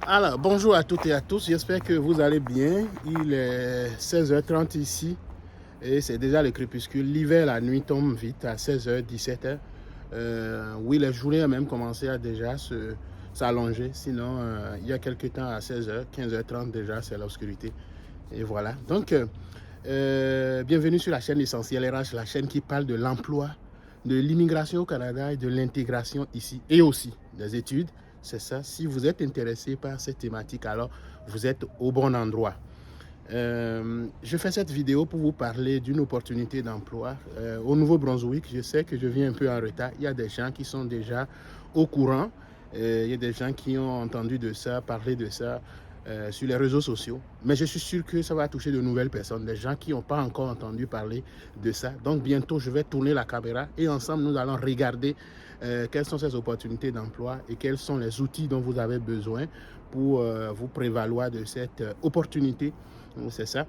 Alors, bonjour à toutes et à tous, j'espère que vous allez bien. Il est 16h30 ici et c'est déjà le crépuscule. L'hiver, la nuit tombe vite à 16h, 17h. Oui, les journées ont même commencé à déjà s'allonger. Sinon, il y a quelques temps à 16h, 15h30 déjà, c'est l'obscurité. Et voilà. Donc, bienvenue sur la chaîne Essentiel RH, la chaîne qui parle de l'emploi, de l'immigration au Canada et de l'intégration ici et aussi des études. C'est ça. Si vous êtes intéressé par cette thématique, alors vous êtes au bon endroit. Je fais cette vidéo pour vous parler d'une opportunité d'emploi au Nouveau-Brunswick. Je sais que je viens un peu en retard. Il y a des gens qui sont déjà au courant. Il y a des gens qui ont entendu de ça, parler de ça sur les réseaux sociaux. Mais je suis sûr que ça va toucher de nouvelles personnes, des gens qui n'ont pas encore entendu parler de ça. Donc bientôt, je vais tourner la caméra et ensemble, nous allons regarder quelles sont ces opportunités d'emploi et quels sont les outils dont vous avez besoin pour vous prévaloir de cette opportunité. C'est ça.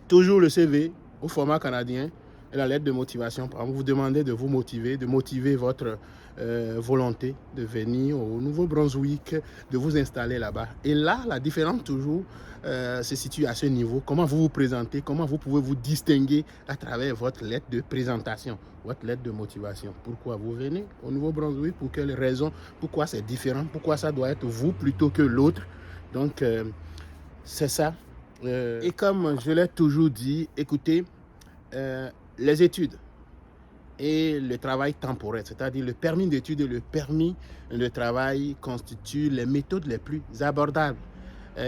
Toujours le CV au format canadien et la lettre de motivation. Par exemple, vous demandez de vous motiver, de motiver votre volonté de venir au Nouveau-Brunswick, de vous installer là-bas. Et là, la différence toujours se situe à ce niveau. Comment vous vous présentez, comment vous pouvez vous distinguer à travers votre lettre de présentation, votre lettre de motivation. Pourquoi vous venez au Nouveau-Brunswick, pour quelles raisons, pourquoi c'est différent, pourquoi ça doit être vous plutôt que l'autre. Donc, c'est ça. Et comme je l'ai toujours dit, écoutez, les études et le travail temporaire, c'est-à-dire le permis d'études et le permis de travail constituent les méthodes les plus abordables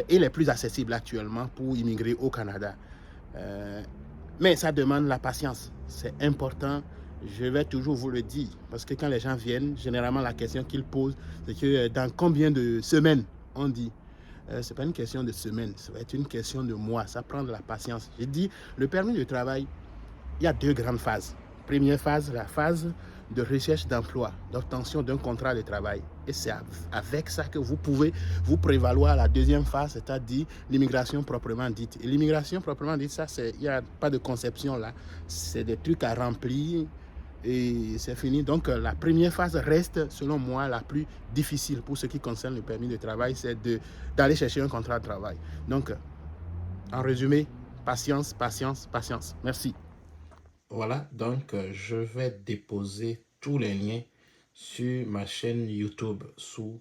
et les plus accessibles actuellement pour immigrer au Canada. Mais ça demande la patience. C'est important. Je vais toujours vous le dire. Parce que quand les gens viennent, généralement, la question qu'ils posent, c'est que dans combien de semaines on dit. Ce n'est pas une question de semaines, ça va être une question de mois. Ça prend de la patience. J'ai dit, le permis de travail, il y a deux grandes phases. Première phase, la phase de recherche d'emploi, d'obtention d'un contrat de travail. Et c'est avec ça que vous pouvez vous prévaloir la deuxième phase, c'est-à-dire l'immigration proprement dite. Et l'immigration proprement dite, ça, il n'y a pas de conception là. C'est des trucs à remplir et c'est fini. Donc la première phase reste, selon moi, la plus difficile pour ce qui concerne le permis de travail, c'est d'aller chercher un contrat de travail. Donc, en résumé, patience, patience, patience. Merci. Voilà, donc je vais déposer tous les liens sur ma chaîne YouTube sous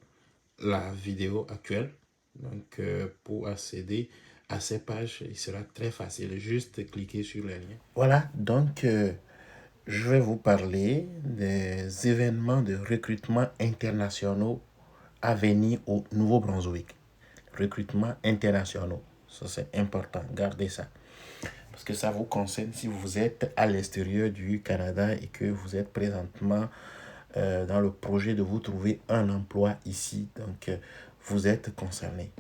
la vidéo actuelle. Donc pour accéder à ces pages, il sera très facile, juste cliquer sur les liens. Voilà, donc je vais vous parler des événements de recrutement internationaux à venir au Nouveau-Brunswick. Recrutement internationaux, ça c'est important, gardez ça. Parce que ça vous concerne si vous êtes à l'extérieur du Canada et que vous êtes présentement dans le projet de vous trouver un emploi ici. Donc, vous êtes concerné.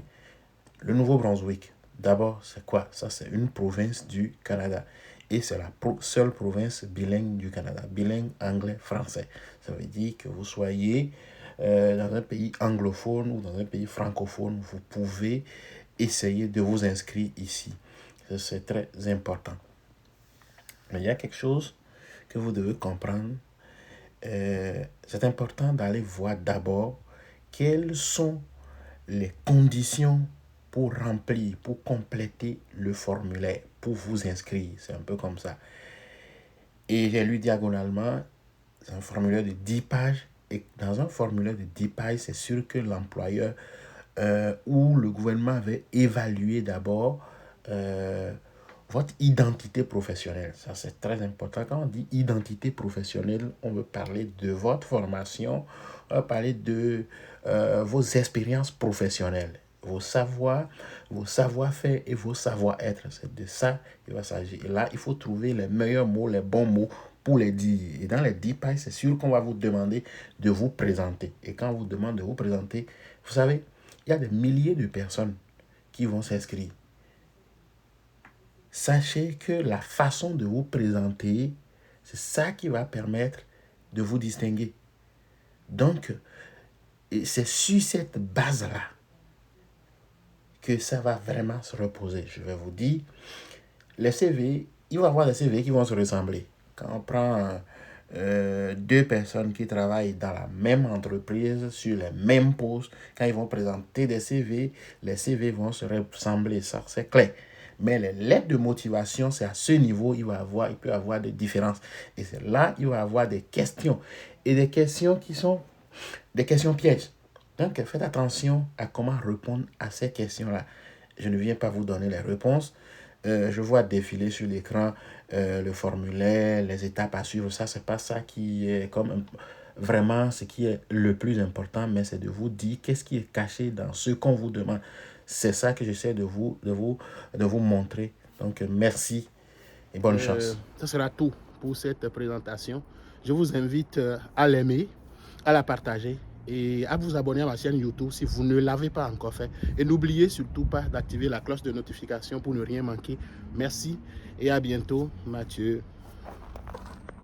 Le Nouveau-Brunswick, d'abord, c'est quoi? Ça, c'est une province du Canada. Et c'est la seule province bilingue du Canada. Bilingue anglais-français. Ça veut dire que vous soyez dans un pays anglophone ou dans un pays francophone, vous pouvez essayer de vous inscrire ici. C'est très important. Mais il y a quelque chose que vous devez comprendre. C'est important d'aller voir d'abord quelles sont les conditions pour remplir, pour compléter le formulaire, pour vous inscrire. C'est un peu comme ça. Et j'ai lu diagonalement, c'est un formulaire de 10 pages. Et dans un formulaire de 10 pages, c'est sûr que l'employeur ou le gouvernement avait évalué d'abord votre identité professionnelle. Ça, c'est très important. Quand on dit identité professionnelle, on veut parler de votre formation, on va parler de vos expériences professionnelles, vos savoirs, vos savoir-faire et vos savoir-être. C'est de ça qu'il va s'agir. Et là, il faut trouver les meilleurs mots, les bons mots pour les dire. Et dans les 10 pages, c'est sûr qu'on va vous demander de vous présenter. Et quand on vous demande de vous présenter, vous savez, il y a des milliers de personnes qui vont s'inscrire. Sachez que la façon de vous présenter, c'est ça qui va permettre de vous distinguer. Donc, c'est sur cette base-là que ça va vraiment se reposer. Je vais vous dire, les CV, il va y avoir des CV qui vont se ressembler. Quand on prend deux personnes qui travaillent dans la même entreprise, sur les mêmes postes, quand ils vont présenter des CV, les CV vont se ressembler, ça c'est clair. Mais les lettres de motivation, c'est à ce niveau, il peut y avoir des différences. Et c'est là, il va y avoir des questions. Et des questions qui sont des questions pièges. Donc, faites attention à comment répondre à ces questions-là. Je ne viens pas vous donner les réponses. Je vois défiler sur l'écran le formulaire, les étapes à suivre. Ça, c'est pas ça qui est comme vraiment ce qui est le plus important, mais c'est de vous dire qu'est-ce qui est caché dans ce qu'on vous demande. C'est ça que j'essaie de vous montrer. Donc, merci et bonne chance. Ce sera tout pour cette présentation. Je vous invite à l'aimer, à la partager et à vous abonner à ma chaîne YouTube si vous ne l'avez pas encore fait. Et n'oubliez surtout pas d'activer la cloche de notification pour ne rien manquer. Merci et à bientôt, Mathieu.